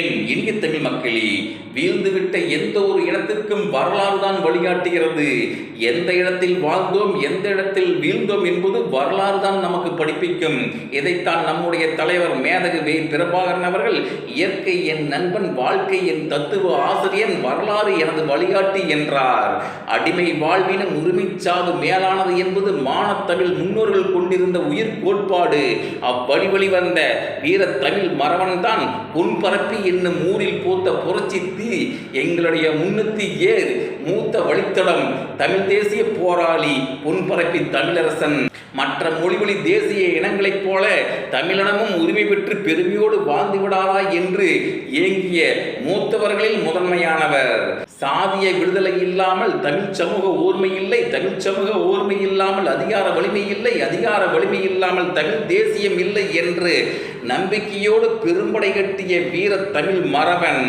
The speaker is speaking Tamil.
என் இனிய தமிழ் மக்களே, வீழ்ந்துவிட்ட எந்த ஒரு இடத்திற்கும் வரலாறு தான் வழிகாட்டுகிறது. எந்த இடத்தில் வாழ்ந்தோம், எந்த இடத்தில் வீழ்ந்தோம் என்பது வரலாறு தான் நமக்கு படிப்பிக்கும். இதைத்தான் நம்முடைய தலைவர் மேதகு வே. பிரபாகரன் அவர்கள் இயற்கை என் நண்பன், வாழ்க்கை என் தத்துவ ஆசிரியன், வரலாறு எனது வழிகாட்டி என்றார். அடிமை வாழ்வினும் உரிமைச்சாவு மேலானது என்பது மானத்தமிழ் முன்னோர்கள் கொண்டிருந்த உயிர் கோட்பாடு. அவ்வழி வந்த வீர தமிழ் மறவன்தான் பொன்பரப்பி என்னும் ஊரில் பூத்த புரட்சி தீ. எங்களுடைய முன்னூத்தி ஏர் மூத்த வழித்தடம் தமிழ் தேசிய போராளி பொன்பரப்பி தமிழரசன். மற்ற மொழிவழி தேசிய இனங்களைப் போல தமிழினமும் உரிமை பெற்று பெருமையோடு வாழ்ந்து விடாதா என்று ஏங்கிய மூத்தவர்களில் முதன்மையானவர். சாதிய விடுதலை இல்லாமல் தமிழ் சமூக ஓர்மை இல்லை, தமிழ் சமூக ஓர்மை இல்லாமல் அதிகார வலிமை இல்லை, அதிகார வலிமை இல்லாமல் தமிழ் தேசியம் இல்லை என்று நம்பிக்கையோடு பெரும்படை கட்டிய வீர தமிழ் மறவன்.